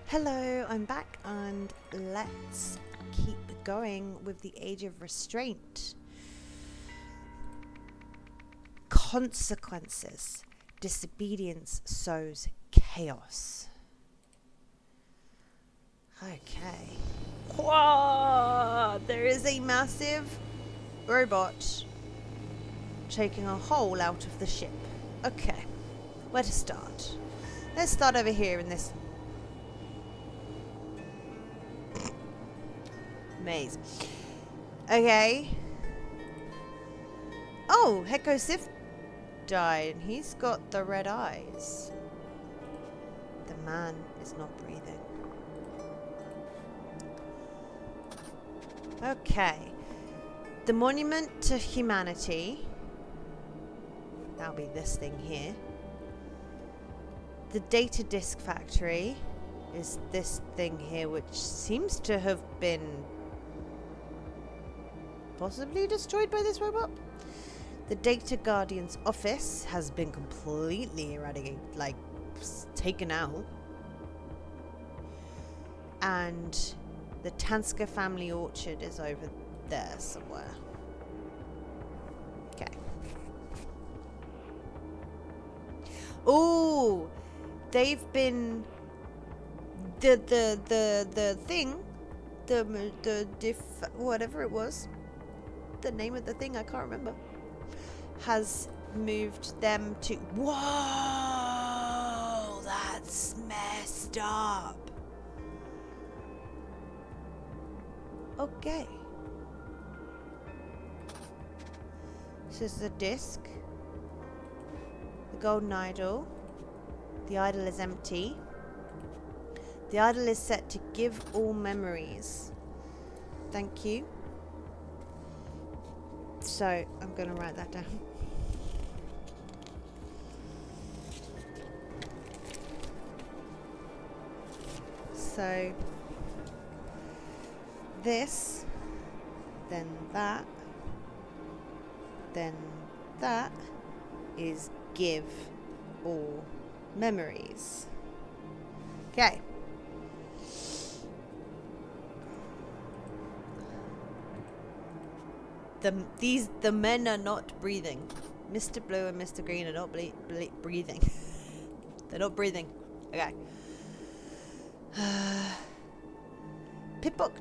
Hello, I'm back and let's keep going with the Age of Restraint. Consequences. Disobedience sows chaos. Okay. Whoa! There is a massive robot taking a hole out of the ship. Okay. Where to start? Let's start over here in this maze. Okay. Oh, Heko Sif died and he's got the red eyes. The man is not breathing. Okay. The monument to humanity. That'll be this thing here. The data disk factory is this thing here, which seems to have been possibly destroyed by this robot. The Data Guardian's office has been completely eradicated, like taken out. And the Tanska family orchard is over there somewhere. Okay. Oh, they've been the thing, whatever it was, the name of the thing I can't remember, has moved them to. Whoa, that's messed up. Okay. So this is a disc. The golden idol. The idol is empty. The idol is set to give all memories. Thank you. So, I'm going to write that down. So, this, then that is give all memories. Okay. The men are not breathing. Mr. Blue and Mr. Green are not breathing. They're not breathing. Okay. Pitbox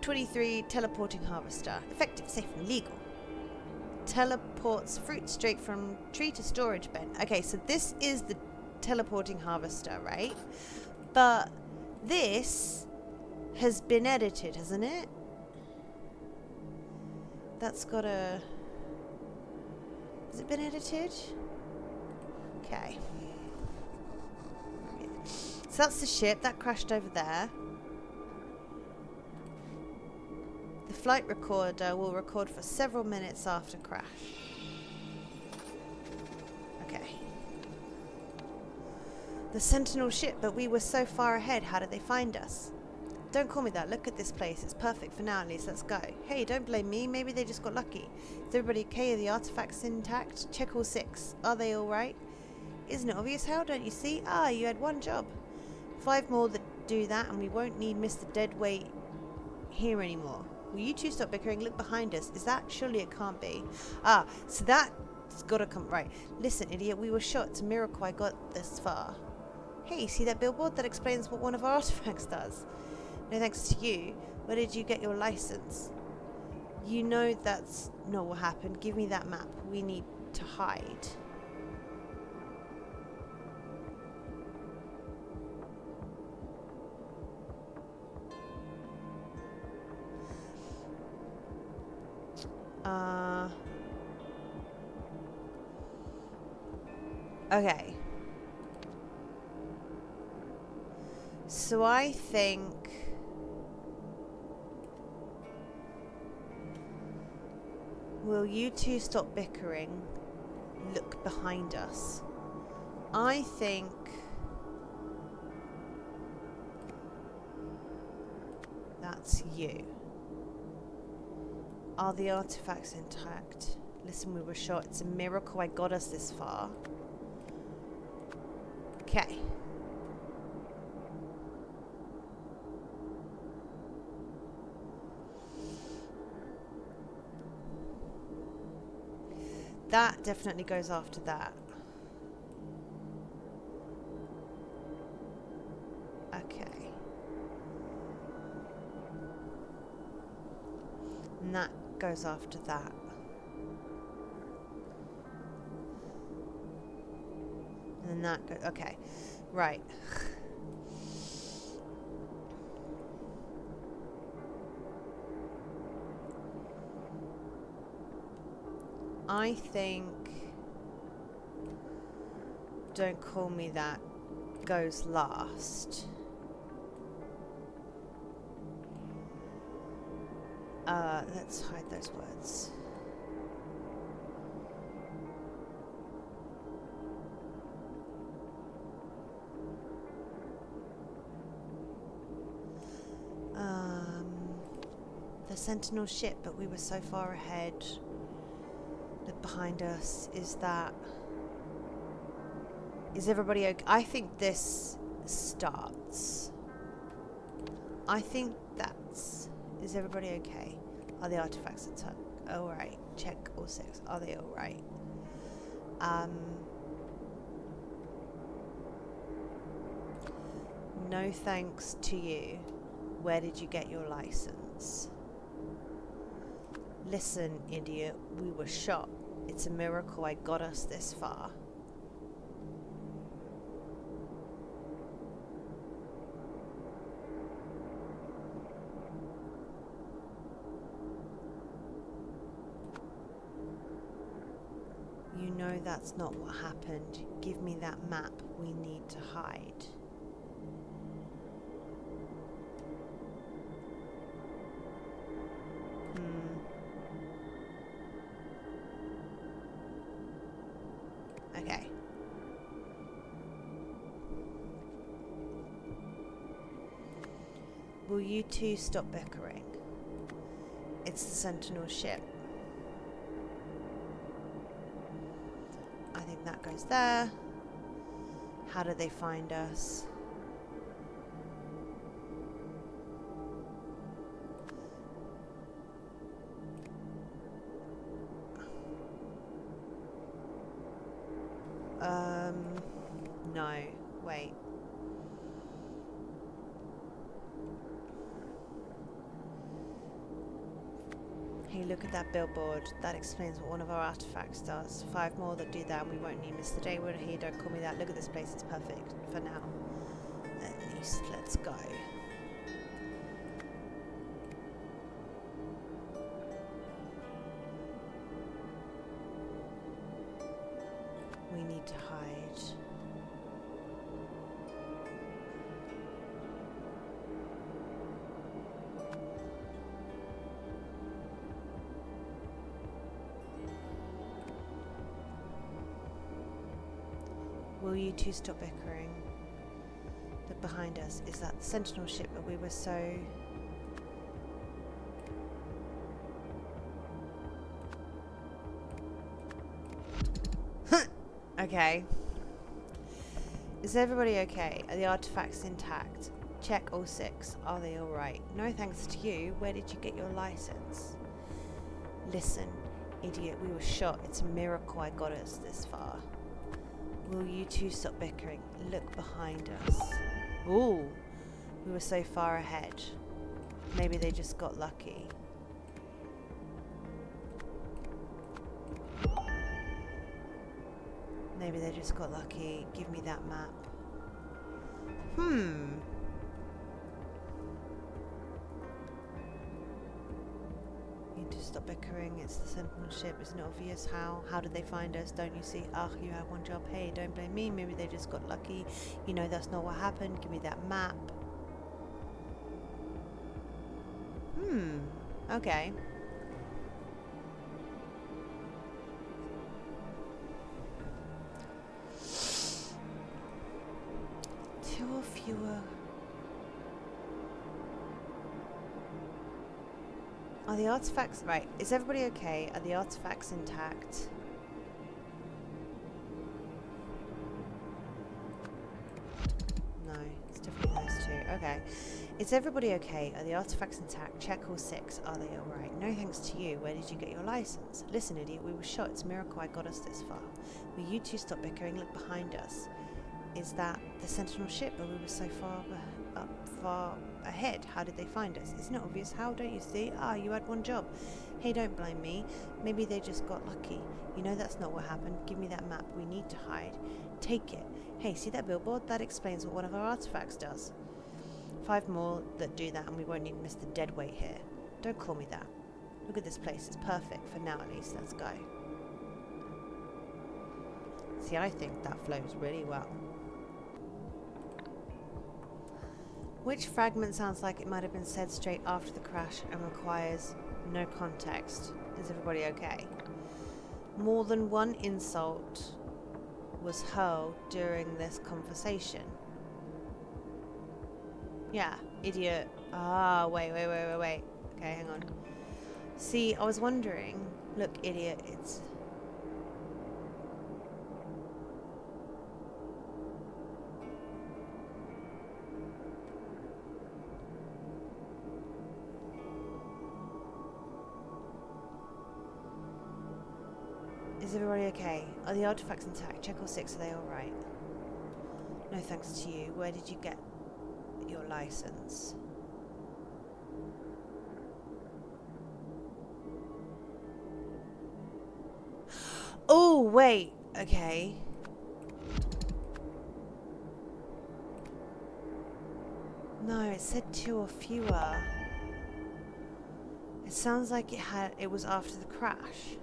23 teleporting harvester. Effective, safe, and legal. Teleports fruit straight from tree to storage bin. Okay, so this is the teleporting harvester, right? But this has been edited, hasn't it? That's got a... Has it been edited? Okay. So that's the ship. That crashed over there. The flight recorder will record for several minutes after crash. Okay. The Sentinel ship, but we were so far ahead. How did they find us? Don't call me that. Look at this place. It's perfect for now, at least. Let's go. Hey, don't blame me. Maybe they just got lucky. Is everybody okay? Are the artifacts intact? Check all 6. Are they all right? Isn't it obvious? How don't you see? Ah, you had one job. 5 more that do that, and we won't need Mr. Deadweight here anymore. Will you two stop bickering? Look behind us. Is that? Surely it can't be. Ah, so that's got to come. Right. Listen, idiot. We were shot. It's a miracle I got this far. Hey, see that billboard? That explains what one of our artifacts does. No thanks to you. Where did you get your license? You know that's not what happened. Give me that map. We need to hide. Okay. So I think... Will you two stop bickering? Look behind us. I think... That's you. Are the artifacts intact? Listen, we were shot. It's a miracle I got us this far. Okay. That definitely goes after that. Okay. And that goes after that. And then that goes... Okay. Right. I think Don't Call Me That goes last. Let's hide those words. The Sentinel ship, but we were so far ahead. Look behind us. Is everybody okay? I think this starts. I think that's... Is everybody okay? Are the artifacts at alright? Check all 6. Are they alright? No thanks to you. Where did you get your license? Listen, idiot. We were shot. It's a miracle I got us this far. You know that's not what happened. Give me that map. We need to hide. Okay. Will you two stop bickering? It's the Sentinel ship. I think that goes there. How did they find us? No, wait. Hey, look at that billboard. That explains what one of our artifacts does. 5 more that do that and we won't need Mr. Day. We're here, don't call me that. Look at this place, it's perfect for now. At least, let's go. We need to hide. Will you two stop bickering? Look behind us. Is that the Sentinel ship? But we were so... Okay. Is everybody okay? Are the artifacts intact? Check all 6. Are they alright? No thanks to you. Where did you get your license? Listen, idiot. We were shot. It's a miracle I got us this far. Will you two stop bickering? Look behind us. Ooh, we were so far ahead. Maybe they just got lucky. Maybe they just got lucky. Give me that map. Need to stop bickering. It's the Sentinel ship. Isn't it obvious how? How did they find us? Don't you see? Ugh, you have one job. Hey, don't blame me. Maybe they just got lucky. You know that's not what happened. Give me that map. Okay. Two or fewer. Are the artifacts... Right, is everybody okay? Are the artifacts intact? No, it's definitely those two. Okay. Is everybody okay? Are the artifacts intact? Check all 6. Are they alright? No thanks to you. Where did you get your license? Listen, idiot, we were shot. It's a miracle I got us this far. Will you two stop bickering? Look behind us. Is that the Sentinel ship? But we were so far ahead. How did they find us? Isn't it obvious? How? Don't you see? Ah, you had one job. Hey, don't blame me. Maybe they just got lucky. You know that's not what happened. Give me that map. We need to hide. Take it. Hey, see that billboard? That explains what one of our artifacts does. 5 more that do that and we won't need Mr. Deadweight here. Don't call me that. Look at this place. It's perfect. For now at least. Let's go. See, I think that flows really well. Which fragment sounds like it might have been said straight after the crash and requires no context? Is everybody okay? More than one insult was hurled during this conversation. Yeah, idiot. Ah, wait. Okay, hang on. See, I was wondering. Look, idiot, it's... Is everybody okay? Are the artifacts intact? Check all 6. Are they alright? No thanks to you. Where did you get your license? Oh, wait. Okay. No, it said 2 or fewer. It sounds like it was after the crash.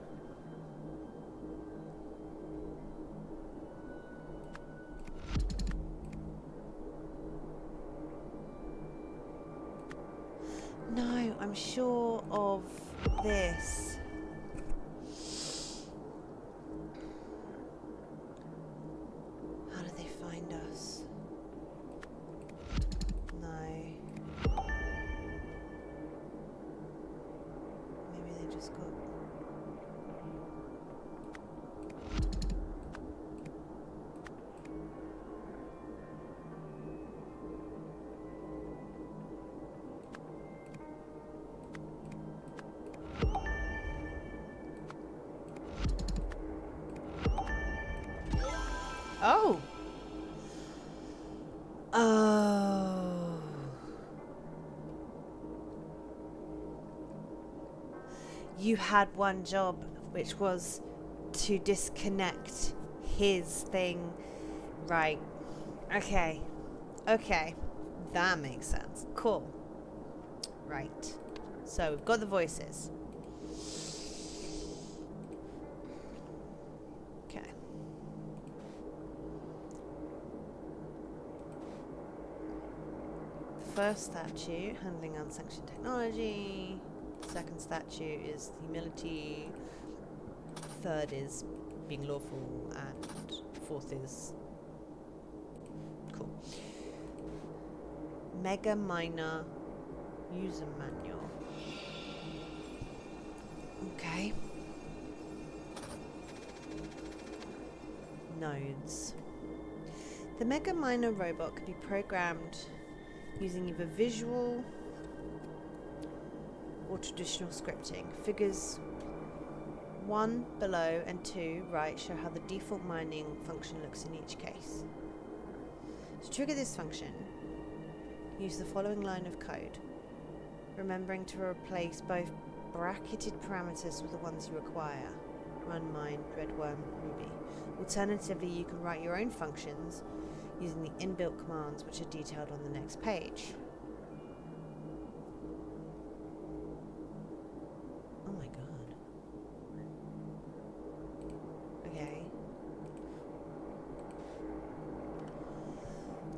No, I'm sure of this. How did they find us? No. Maybe they just got... Oh! Oh. You had one job, which was to disconnect his thing. Right. Okay. Okay. That makes sense. Cool. Right. So we've got the voices. Okay. First statute, handling unsanctioned technology. Second statute is humility. Third is being lawful, and fourth is cool. Mega minor user manual. Okay. Nodes. The Mega Minor robot could be programmed using either visual or traditional scripting. Figures 1 below and 2 right show how the default mining function looks in each case. To trigger this function, use the following line of code, remembering to replace both bracketed parameters with the ones you require. Run mine, redworm, ruby. Alternatively, you can write your own functions using the inbuilt commands which are detailed on the next page. Oh my god. Okay.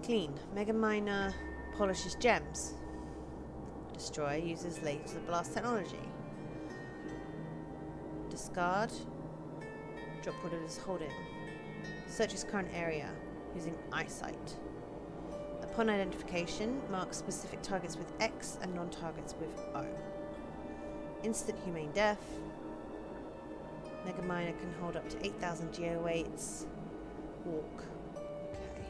Clean. Mega Miner polishes gems. Destroy uses laser blast technology. Discard. Drop what it is holding. Search its current area using eyesight. Upon identification, mark specific targets with X and non-targets with O. Instant humane death. Mega Miner can hold up to 8,000 geo-weights. Walk. Okay.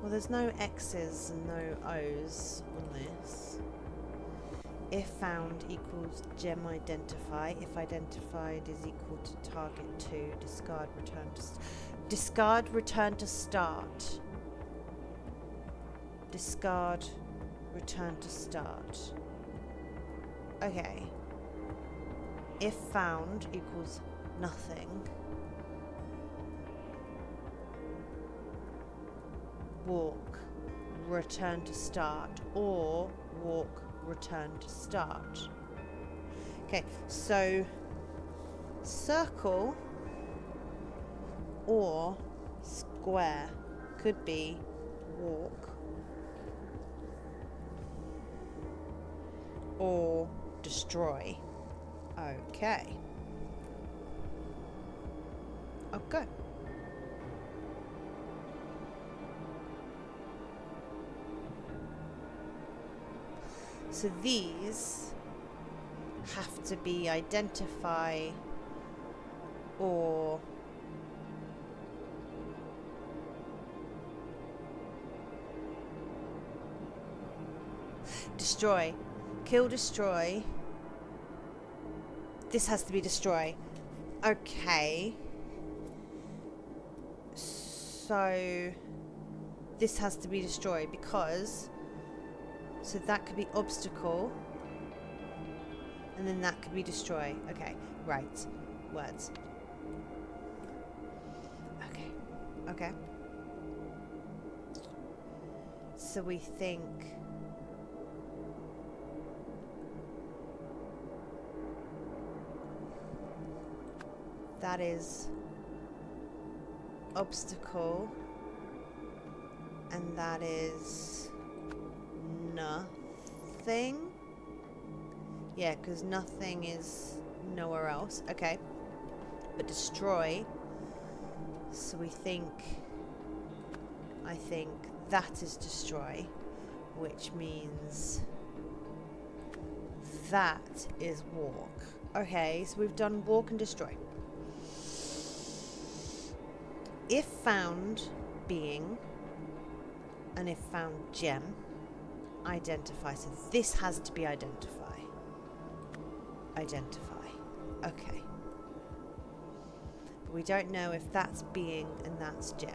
Well, there's no X's and no O's on this. If found equals gem identify. If identified is equal to target 2. Discard return to discard return to start. Discard return to start. Okay. If found equals nothing. Walk return to start, or walk return to start. Okay, so circle or square could be walk or destroy. Okay. Okay. So these have to be identify or destroy. Kill, destroy. This has to be destroy. Okay. So this has to be destroy because so that could be obstacle and then that could be destroy. Okay, right. Words. Okay. Okay. So we think that is obstacle and that is nothing. Yeah, because nothing is nowhere else. Okay. But destroy. So we think I think that is destroy, which means that is walk. Okay, so we've done walk and destroy. If found being and if found gem, identify. So this has to be identify. Identify. Okay. But we don't know if that's being and that's gem.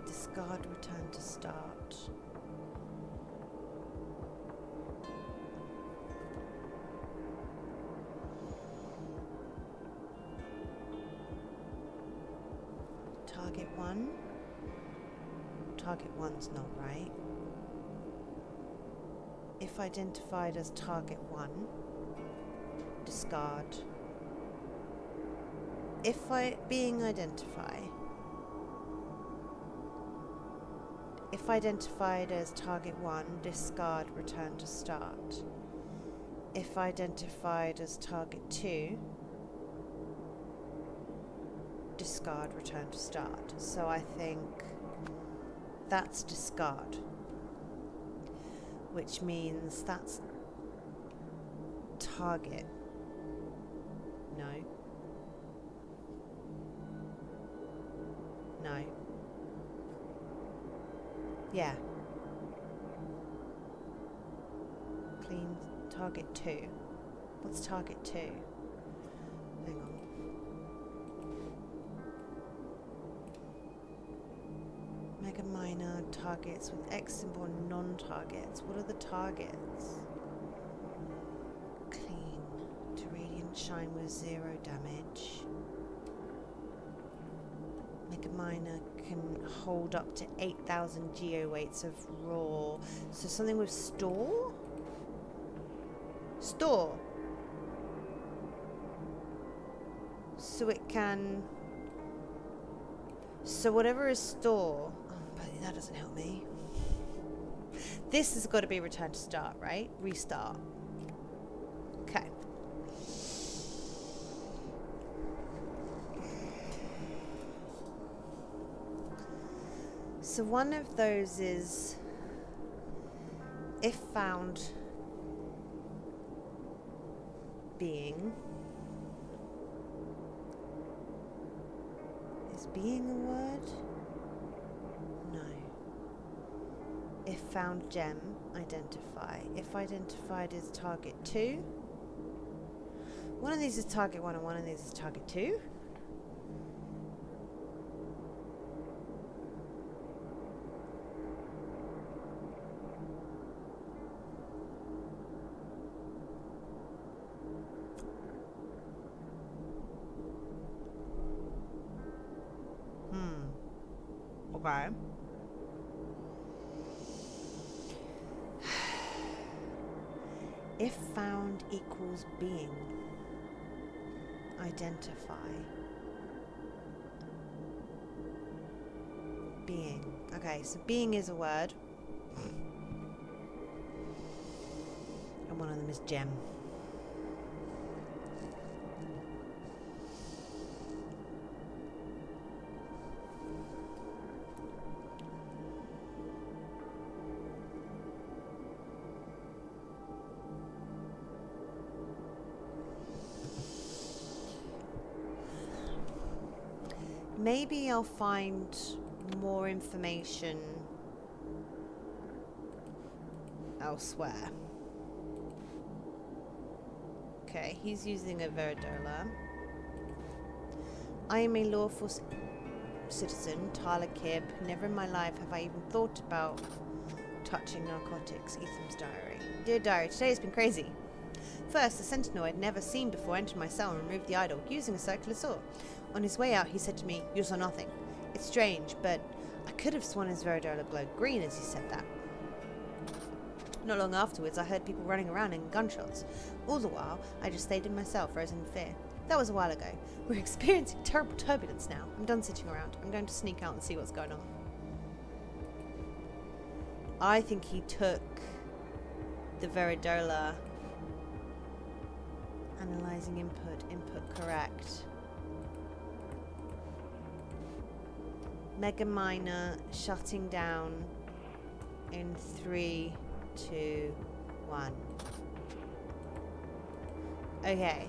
Discard, return to start. Target 1. Target 1's not right. If identified as target 1, discard. If being identify. If identified as target 1, discard, return to start. If identified as target 2, discard, return to start. So I think that's discard, which means that's target. No. No. Yeah. Clean target 2. What's target 2? Hang on. Mega minor targets with X symbol and non-targets. What are the targets? Clean to radiant shine with 0 damage. Mega minor can hold up to 8,000 geo weights of raw. So something with store? Store. So it can. So whatever is store. Oh, but that doesn't help me. This has got to be return to start, right? Restart. Okay. So one of those is If found being. Is being a word? No. If found gem, identify. If identified is target 2. One of these is target 1 and one of these is target 2. Okay. If found equals being. Identify. Being. Okay, so being is a word. And one of them is gem. Maybe I'll find more information elsewhere. Okay, he's using a Veridola. I am a lawful citizen, Tyler Kibb. Never in my life have I even thought about touching narcotics. Ethan's diary. Dear diary, today has been crazy. First, the sentinel I'd never seen before entered my cell and removed the idol using a circular saw. On his way out, he said to me, "You saw nothing." It's strange, but I could have sworn his Veridola glowed green as he said that. Not long afterwards, I heard people running around and gunshots. All the while, I just stayed in my cell, frozen in fear. That was a while ago. We're experiencing terrible turbulence now. I'm done sitting around. I'm going to sneak out and see what's going on. I think he took the Veridola. Analyzing input. Input correct. Mega Miner shutting down in 3, 2, 1. Okay.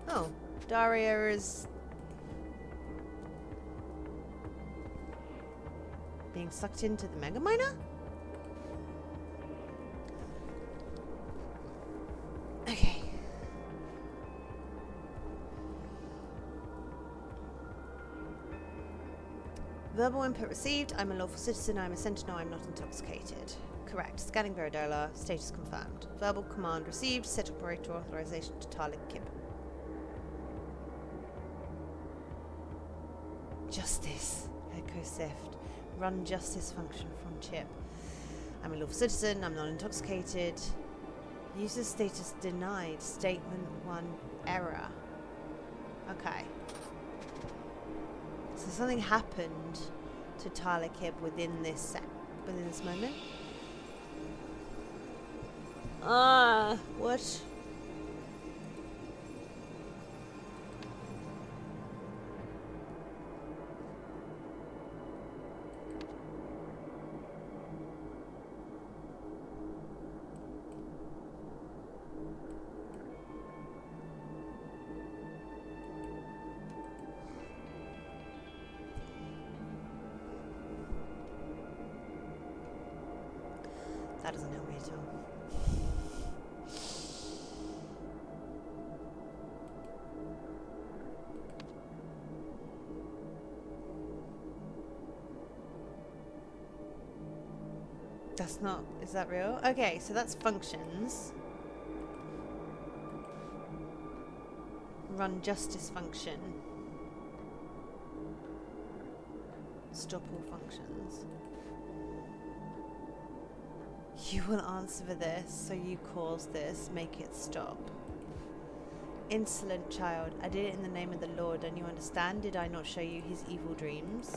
Oh, Daria is being sucked into the Mega Miner? Okay. Verbal input received. I'm a lawful citizen. I'm a sentinel. I'm not intoxicated. Correct. Scanning Veridola. Status confirmed. Verbal command received. Set operator authorization to Tyler Kibb. Justice. Echo Sift. Run justice function from chip. I'm a lawful citizen. I'm not intoxicated. User status denied. Statement 1 error. Okay. So something happened to Tyler Kibb within this moment. What? That doesn't help me at all. That's not... Is that real? Okay, so that's functions. Run justice function. Stop all functions. You will answer for this, so you caused this. Make it stop. Insolent child, I did it in the name of the Lord, and you understand? Did I not show you his evil dreams?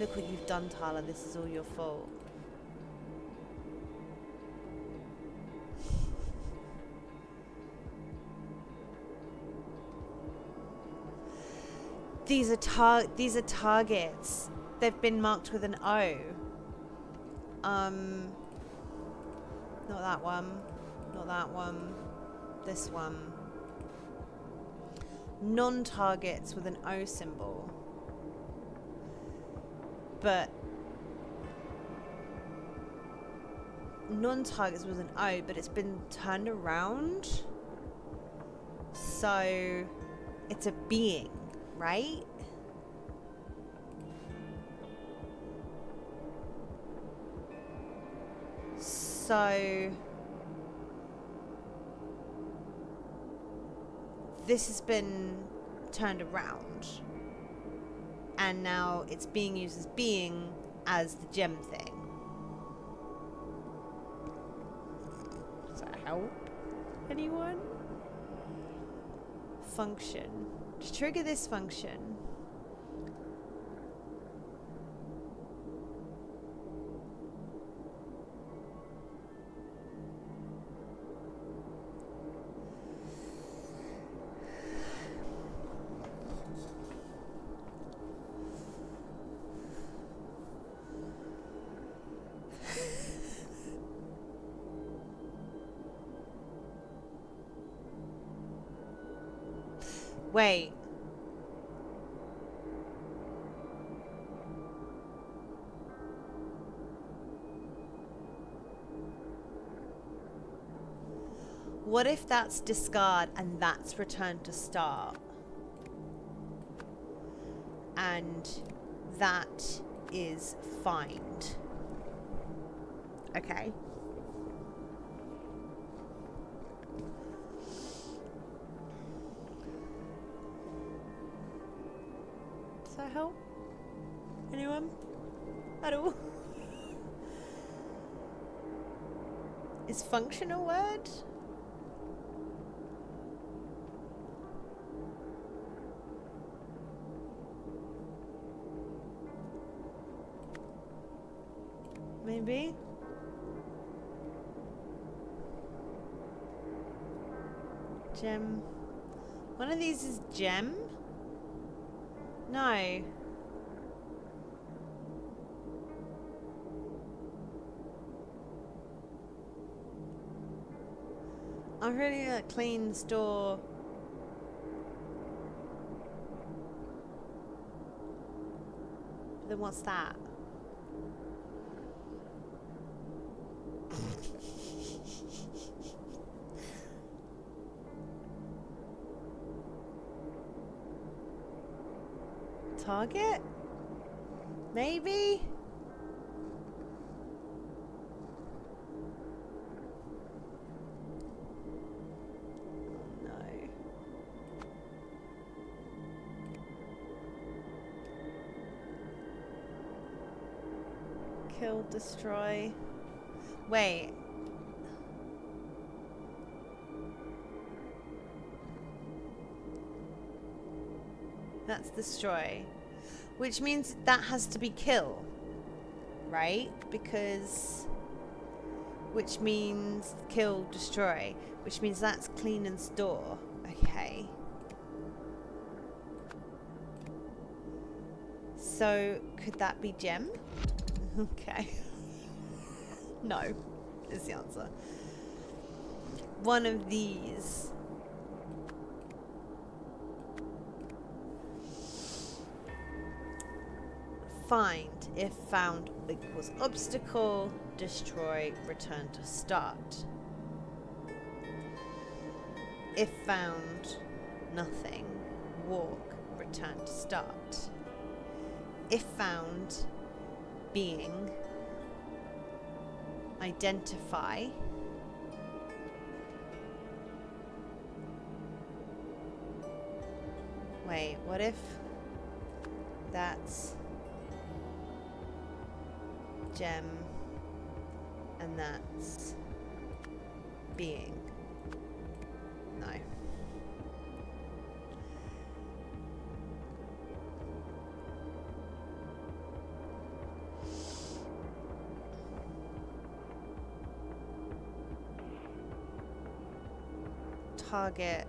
Look what you've done, Tyler. This is all your fault. These are targets. they've been marked with an O. Not that one. Not that one. This one. Non-targets with an O symbol. But non-targets with an O, but it's been turned around. So it's a being, right? So this has been turned around and now it's being used as being as the gem thing. Does that help anyone? Function. To trigger this function, wait. What if that's discard and that's return to start? And that is find. Okay. Does that help? Anyone? At all? Is function a word? Maybe. Gem. One of these is gem? No. I'm really a clean store. Then what's that? Target? Maybe? No. Kill, destroy. Wait. That's destroy. Which means that has to be kill. Right? Because... Which means kill, destroy. Which means that's clean and store. Okay. So, could that be gem? Okay. No, is the answer. One of these. Find. If found equals obstacle, destroy, return to start. If found, nothing, walk, return to start. If found, being, identify, wait, what if that's gem and that's being? No. Target,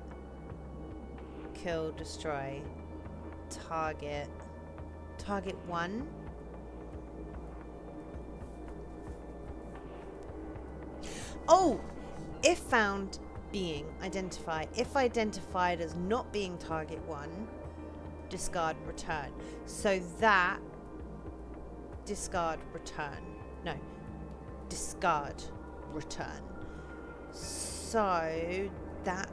kill, destroy, target 1 Oh! If found, being, identify. If identified as not being target 1, discard, return. So that, discard, return. No. Discard, return. So that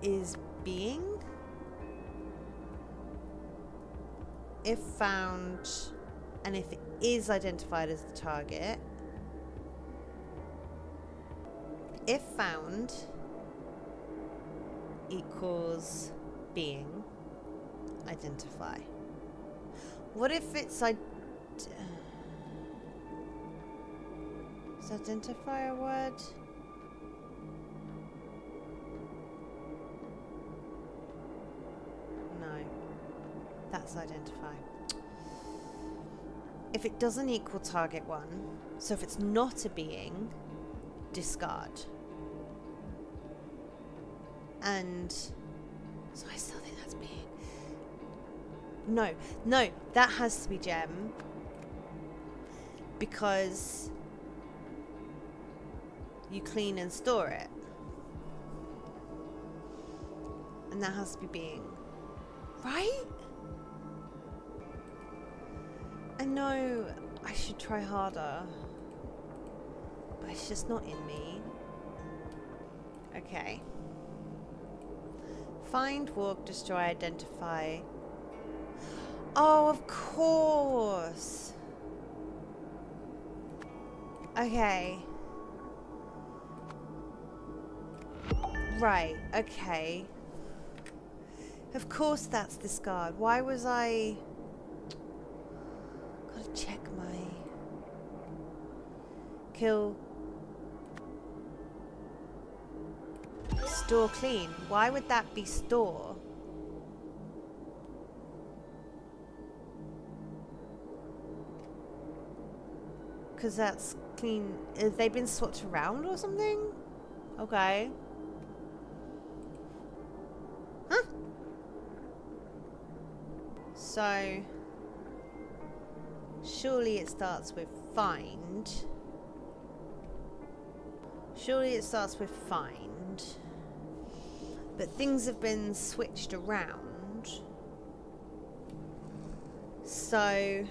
is being. If found, and if it is identified as the target, if found equals being, identify. What if it's is identify a word? No. That's identify. If it doesn't equal target 1, so if it's not a being, discard. And so I still think that's being. No, that has to be gem. Because you clean and store it. And that has to be being. Right? I know I should try harder. But it's just not in me. Okay. Find, walk, destroy, identify. Oh, of course. Okay. Right, okay. Of course that's discard. Why was I... Gotta check my... Kill... Store clean. Why would that be store? Because that's clean. Have they been swapped around or something? Okay. Huh? So... Surely it starts with find. Surely it starts with find. But things have been switched around. So...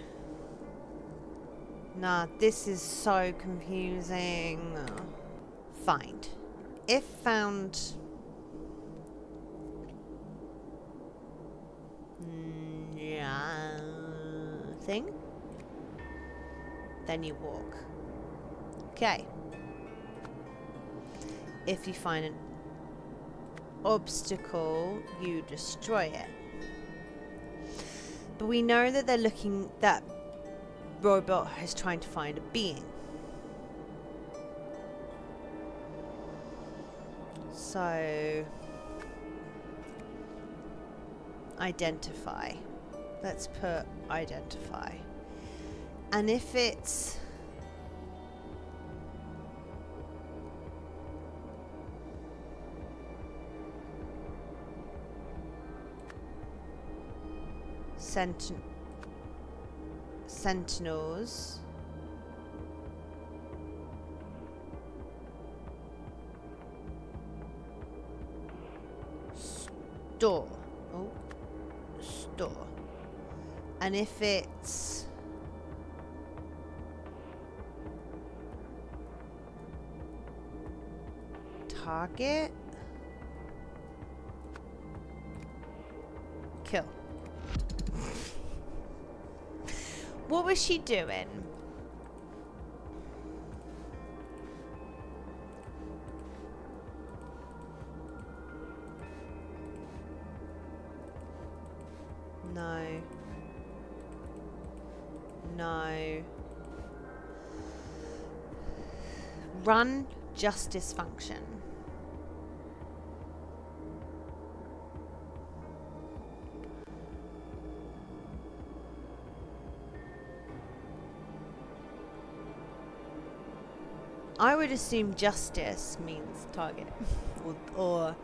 Nah, this is so confusing. Find. If found... Yeah... Thing? Then you walk. Okay. If you find an obstacle, you destroy it. But we know that they're looking, that robot is trying to find a being. So, identify. Let's put identify. And if it's sentinels, store. Oh, store. And if it's target, kill. What was she doing? No. No. Run justice function. I would assume justice means target. or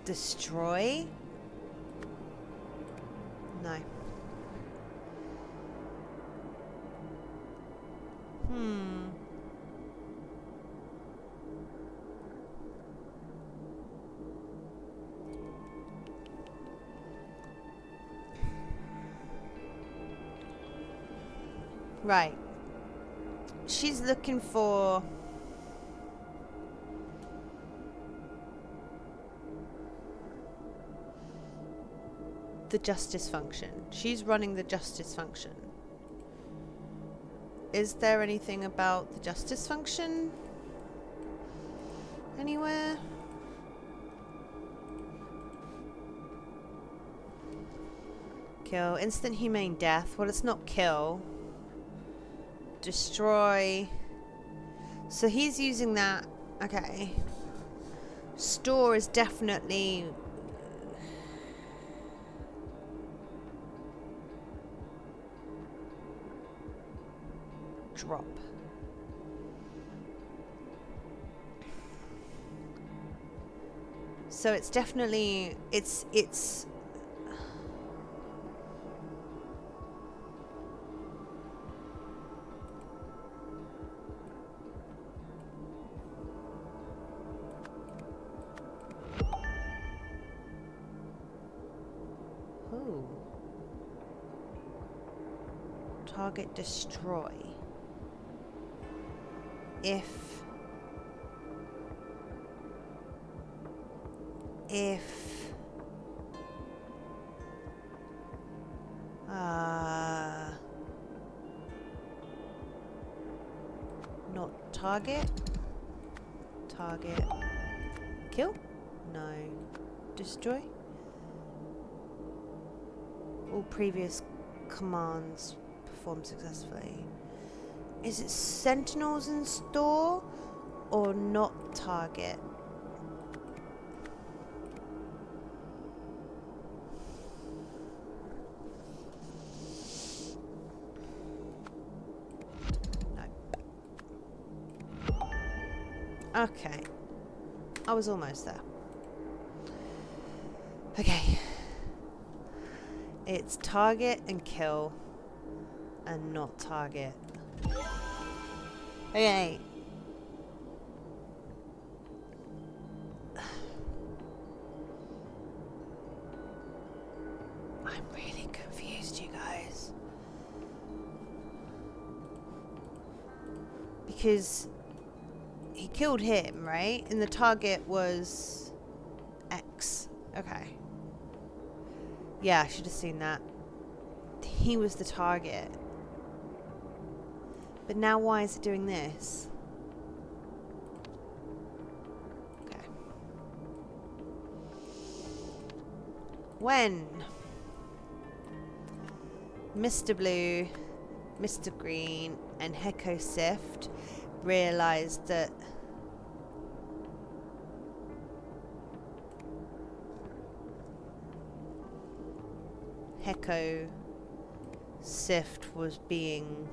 destroy. Right. She's looking for... the justice function. She's running the justice function. Is there anything about the justice function anywhere? Kill. Instant humane death. Well, it's not kill. Destroy. So he's using that. Okay. Store is definitely... drop. So it's definitely... It's... Ooh. Target destroy. If not target kill? No. Destroy? All previous commands performed successfully. Is it sentinels in store or not target? No. Okay. I was almost there. Okay. It's target and kill and not target. Okay. I'm really confused, you guys. Because he killed him, right? And the target was X. Okay. Yeah, I should have seen that. He was the target. But now why is it doing this? Okay. When Mr. Blue, Mr. Green, and Hecko Sift realized that Hecko Sift was being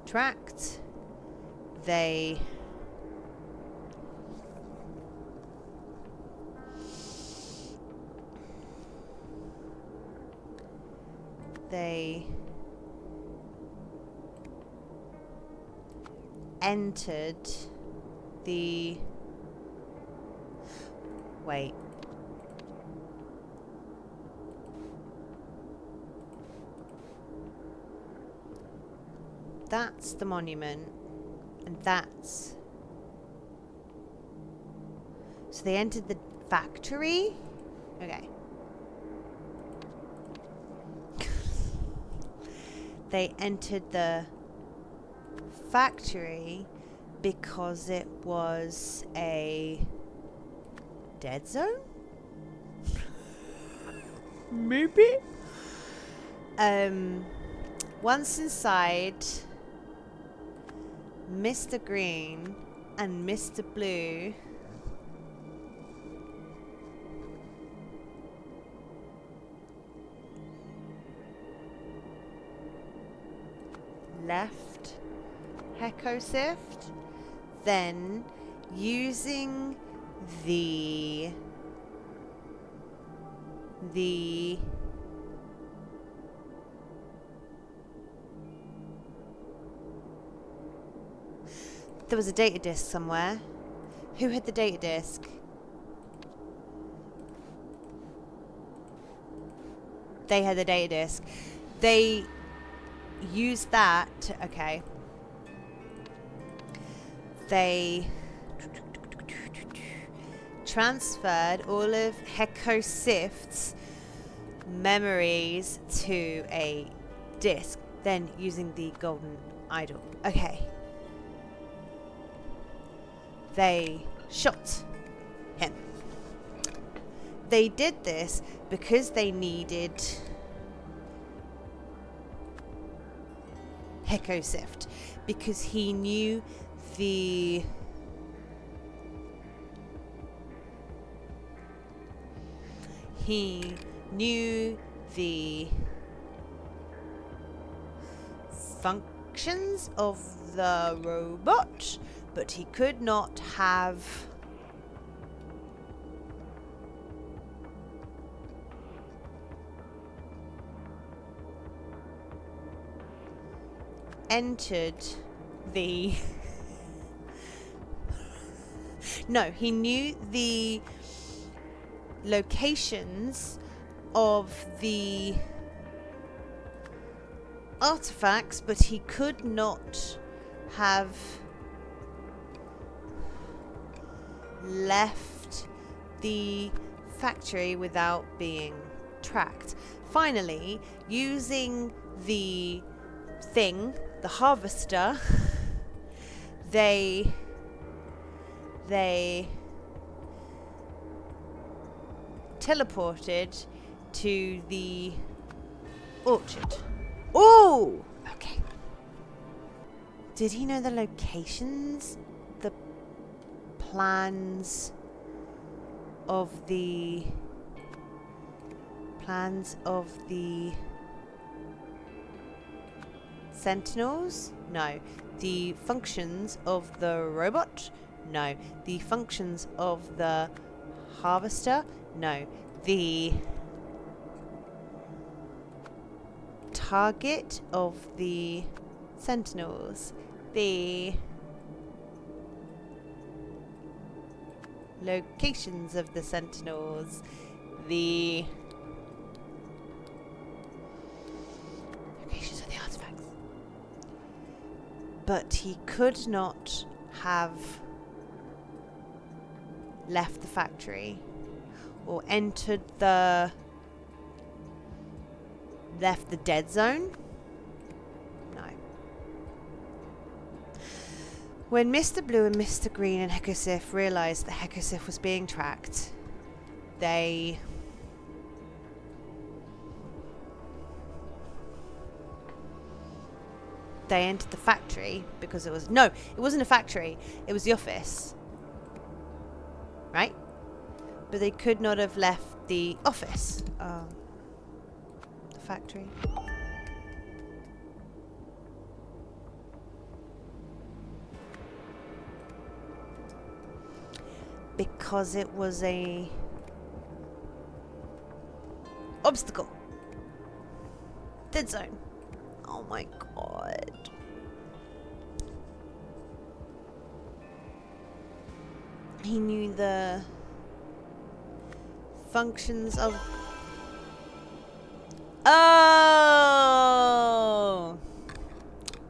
tracked, they entered the... Wait. That's the monument, and that's... So they entered the factory? Okay. They entered the factory because it was a dead zone? Maybe? Once inside, Mr. Green and Mr. Blue left Hecko Sift, then using the there was a data disk somewhere. Who had the data disk? They had the data disk. They used that to, okay. They transferred all of Heko Sift's memories to a disk, then using the golden idol. Okay. They shot him. They did this because they needed Heko Sift, because he knew the functions of the robot, but he could not have entered the no, he knew the locations of the artifacts, but he could not have left the factory without being tracked. Finally, using the thing, the harvester, they teleported to the orchard. Oh, okay. Did he know the locations, the plans of the Sentinels? No. The functions of the robot? No. The functions of the harvester? No. The target of the Sentinels? The locations of the Sentinels? The locations of the artifacts? But he could not have left the factory or entered the left the dead zone? No. When Mr. Blue and Mr. Green and Hekosif realized that Hekosif was being tracked, they entered the factory because it wasn't a factory, it was the office. Right? But they could not have left the office. The factory. Because it was a obstacle. Dead zone. Oh my god. He knew the functions of... Oh!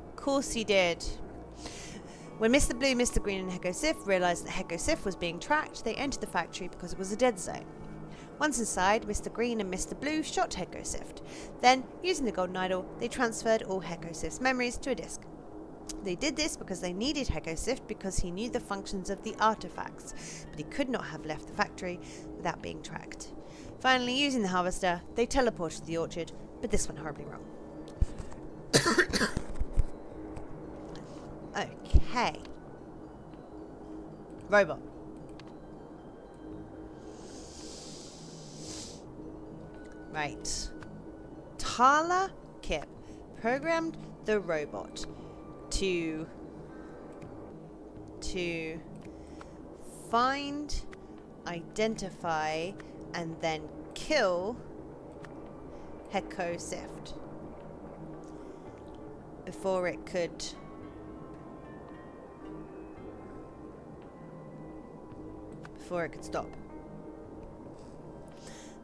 Of course he did. When Mr. Blue, Mr. Green and Hekosif realized that Hekosif was being tracked, they entered the factory because it was a dead zone. Once inside, Mr. Green and Mr. Blue shot Hekosif. Then, using the golden idol, they transferred all Hekosif's memories to a disk. They did this because they needed Hekosif because he knew the functions of the artifacts, but he could not have left the factory without being tracked. Finally, using the harvester, they teleported to the orchard, but this went horribly wrong. Okay. Robot. Right. Tala Kip programmed the robot to find, identify, and then kill Hekosif before it could stop.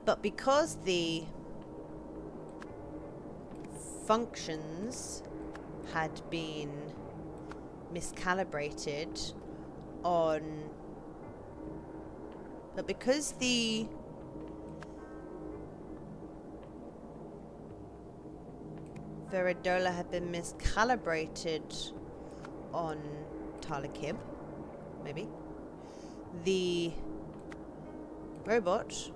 But because the functions had been miscalibrated on... But because the Veridola had been miscalibrated on Talakib, maybe, the robot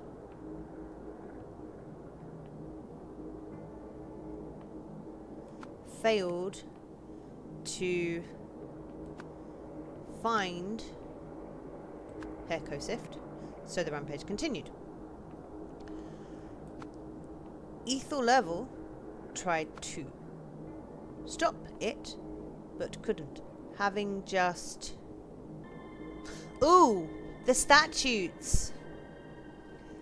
failed to find Hekosift, so the rampage continued. Ethel Level tried to stop it, but couldn't, having just... Ooh! The statutes!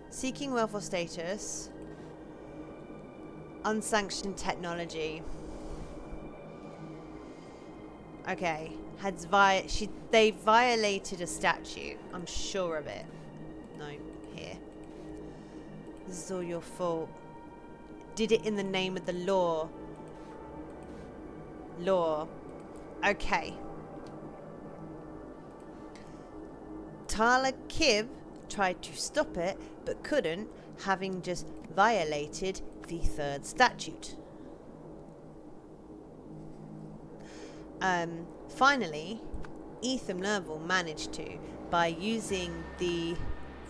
Seeking welfare status, unsanctioned technology. Okay, they violated a statute. I'm sure of it. No, here. This is all your fault. Did it in the name of the law. Okay. Talakib tried to stop it, but couldn't, having just violated the third statute. Finally, Ethan Nerval managed to, by using the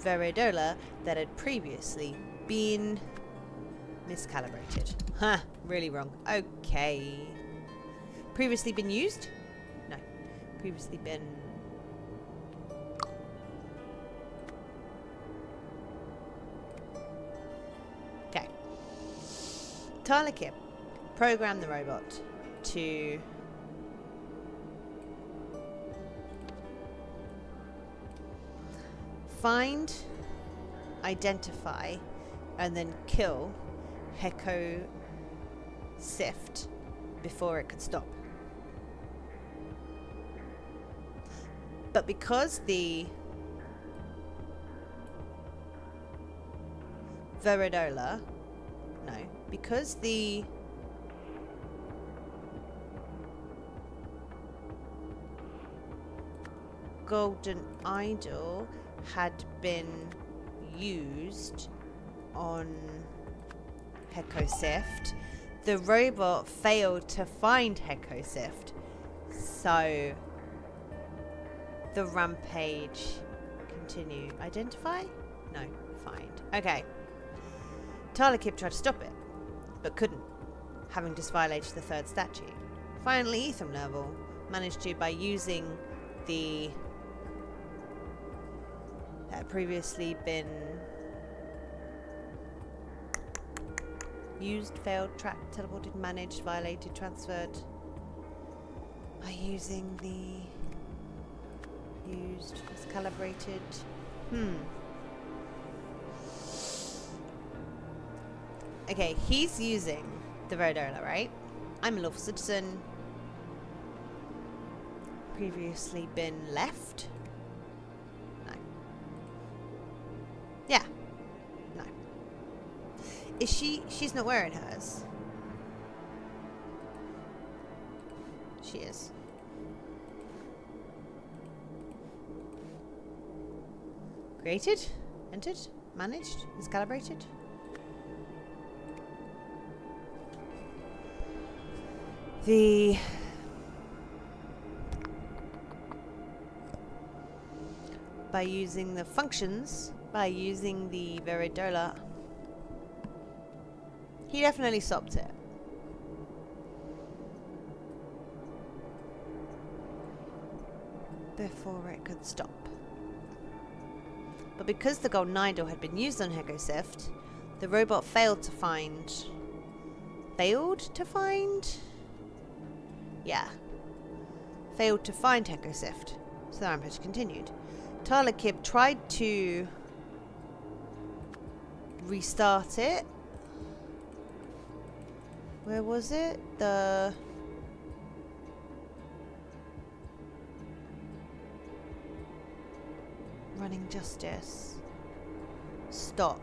Veridola that had previously been miscalibrated. Ha! Really wrong. Okay. Previously been used? No. Previously been... Okay. Talakib programmed the robot to... find, identify, and then kill Hekosift before it could stop. But because the Veridola, because the Golden Idol had been used on Hekosift, the robot failed to find Hekosift, so the rampage continued. Identify? No, find. Okay. Talakib tried to stop it, but couldn't, having just violated the third statute. Finally, Ethan Level managed to, by using the had previously been used, failed, tracked, teleported, managed, violated, transferred, by using the used, miscalibrated. Okay, he's using the Veridola, right? I'm a lawful citizen. Previously been left. Yeah. No. Is she's not wearing hers. She is. Created, entered, managed, miscalibrated. By using the functions, by using the Veridola, he definitely stopped it. Before it could stop. But because the Golden Idol had been used on Hekosift, the robot failed to find... Failed to find? Yeah. Failed to find Hekosift. So the rampage continued. Talakib tried to restart it. Where was it? The... Running Justice. Stop.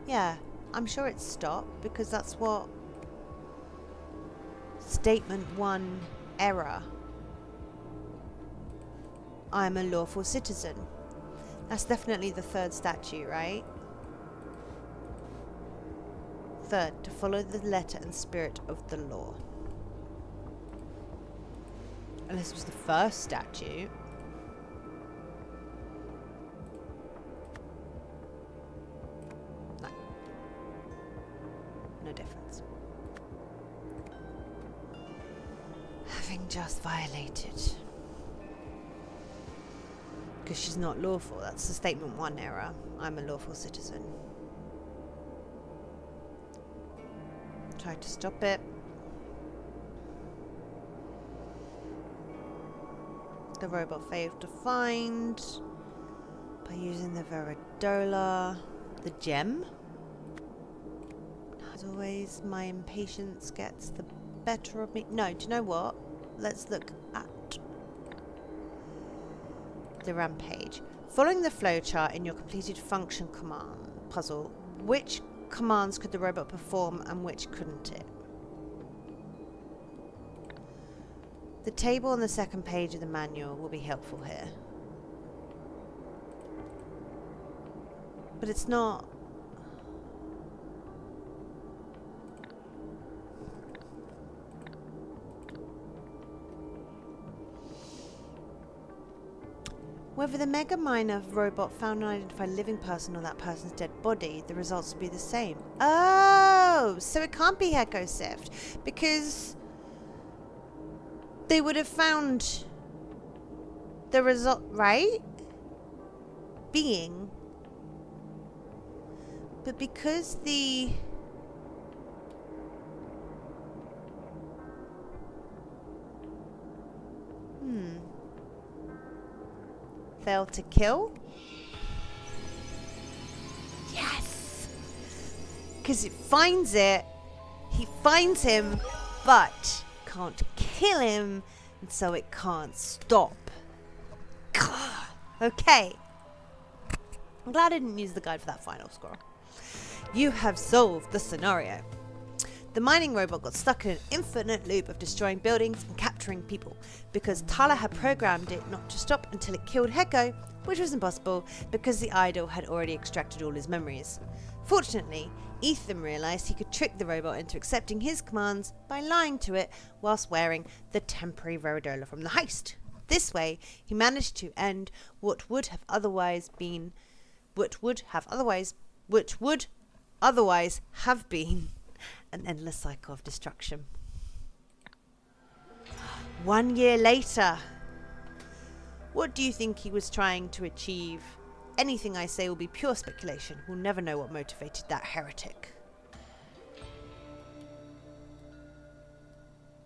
Yeah, I'm sure it's stop because that's what Statement 1 error. I'm a lawful citizen. That's definitely the third statute, right? Third, to follow the letter and spirit of the law. Unless it was the first statute. No. No difference. Having just violated. Because she's not lawful. That's the statement 1 error. I'm a lawful citizen. Try to stop it. The robot failed to find by using the Veridola. The gem. As always, my impatience gets the better of me. No, do you know what? Let's look at the rampage. Following the flowchart in your completed function command puzzle, which commands could the robot perform and which couldn't it? The table on the second page of the manual will be helpful here. But it's not... Whether the Mega Miner robot found an identified living person or that person's dead body, the results will be the same. Oh! So it can't be Hecosift, because they would have found the result, right? Being. But because the... Failed to kill? Yes! Because it finds it, he finds him, but can't kill him, and so it can't stop. Okay. I'm glad I didn't use the guide for that final score. You have solved the scenario. The mining robot got stuck in an infinite loop of destroying buildings and capturing people because Tala had programmed it not to stop until it killed Heko, which was impossible because the idol had already extracted all his memories. Fortunately, Ethan realised he could trick the robot into accepting his commands by lying to it whilst wearing the temporary Veridola from the heist. This way, he managed to end what would otherwise have been an endless cycle of destruction. 1 year later. What do you think he was trying to achieve? Anything I say will be pure speculation. We'll never know what motivated that heretic.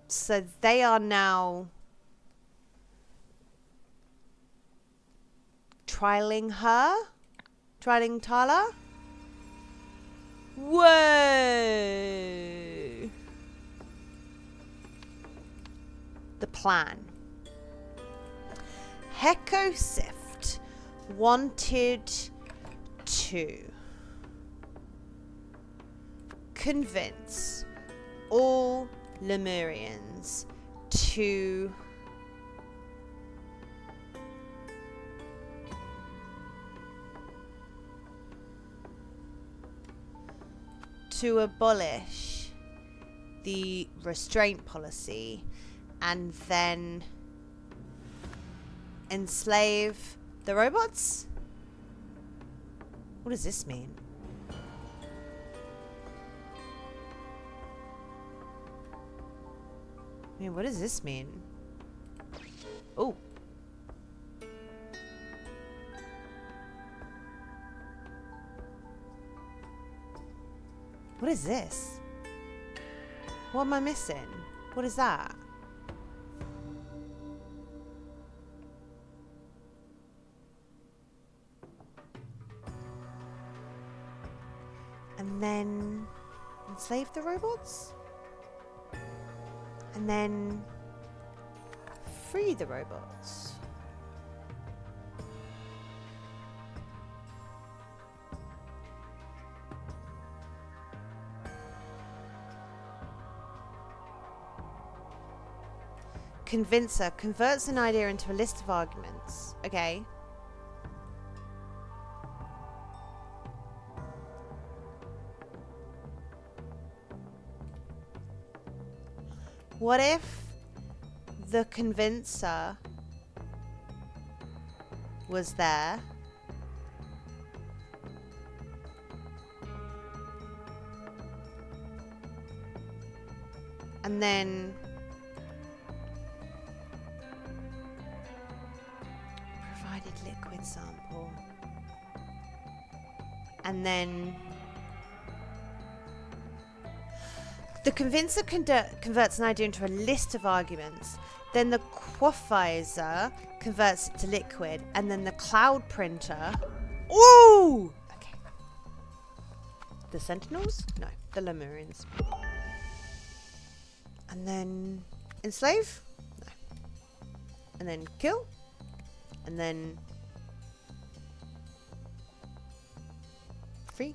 So they are now trialing her? Trialing Tala? Whoa! The plan. Hecosift wanted to convince all Lemurians to abolish the restraint policy and then enslave the robots? What does this mean? I mean, what does this mean? Oh. What is this? What am I missing? What is that? And then enslave the robots? And then free the robots? convincer converts an idea into a list of arguments. Okay. What if the convincer was there and then provided liquid sample and then the convincer converts an idea into a list of arguments. Then the quafizer converts it to liquid. And then the cloud printer... Ooh! Okay. The Sentinels? No, the Lemurians. And then enslave? No. And then kill? And then... free?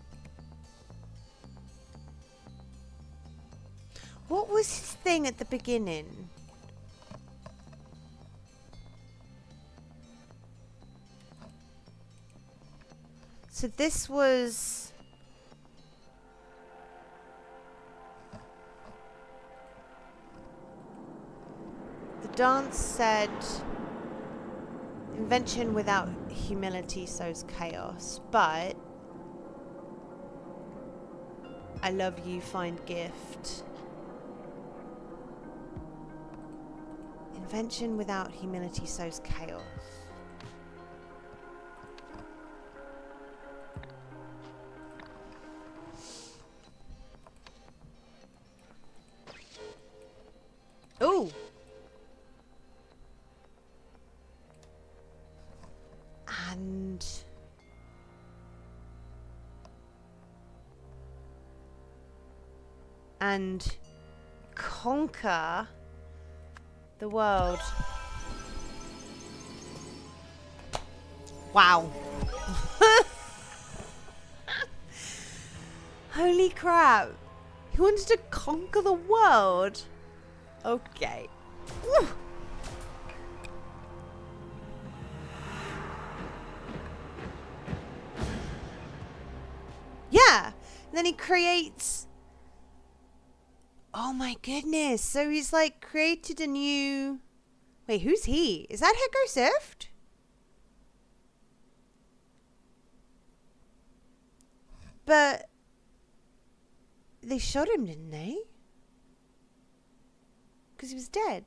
What was his thing at the beginning? So this was... the dance said... invention without humility sows chaos, but... I love you, find gift. Invention without humility sows chaos. Ooh! And conquer the world. Wow. Holy crap. He wanted to conquer the world. Okay. Woo. Yeah. And then he creates... oh my goodness. So he's like created a new... wait, who's he? Is that Heko Sift? But they shot him, didn't they? Because he was dead.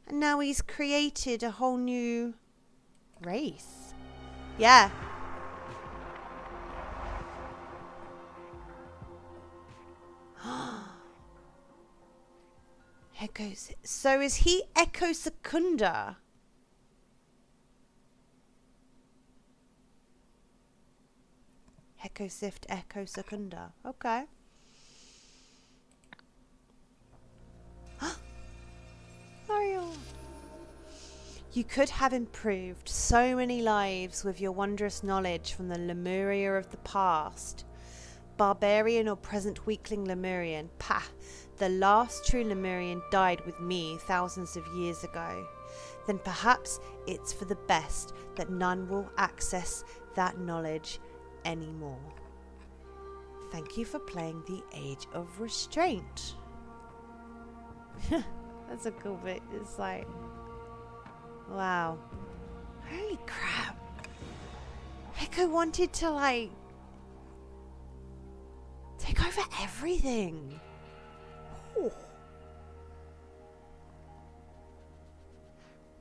And now he's created a whole new race. Yeah. Heko. So is he Echo Secunda? Heko Sift Echo Secunda. Okay. Mario. You could have improved so many lives with your wondrous knowledge from the Lemuria of the past. Barbarian or present weakling Lemurian. Pah! The last true Lemurian died with me thousands of years ago. Then perhaps it's for the best that none will access that knowledge anymore. Thank you for playing the Age of Restraint. That's a cool bit. It's like, wow. Holy crap. Heko wanted to like take over everything. Ooh.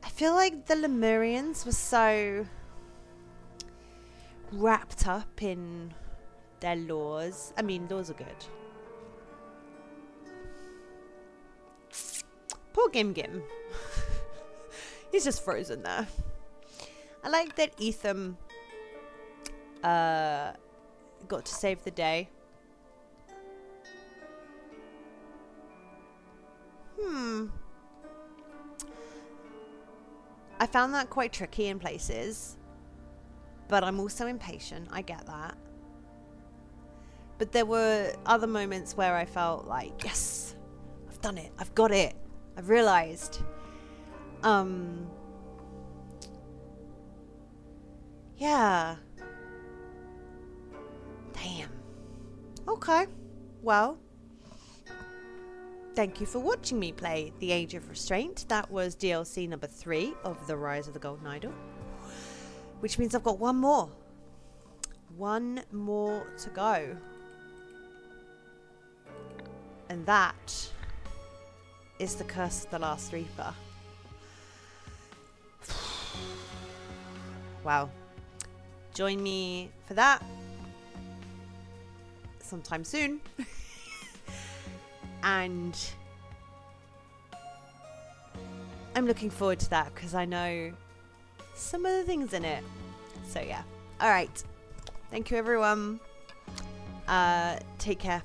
I feel like the Lemurians were so wrapped up in their laws. I mean, laws are good. Poor Gim Gim. He's just frozen there. I like that Etham got to save the day. I found that quite tricky in places. But I'm also impatient. I get that. But there were other moments where I felt like, yes, I've done it. I've got it. I've realised. Yeah. Damn. Okay. Well, thank you for watching me play The Age of Restraint. That was DLC number 3 of The Rise of the Golden Idol. Which means I've got one more. One more to go. And that is the Curse of the Last Reaper. Wow. Join me for that sometime soon. And I'm looking forward to that because I know some of the things in it. So yeah. All right. Thank you, everyone. Take care.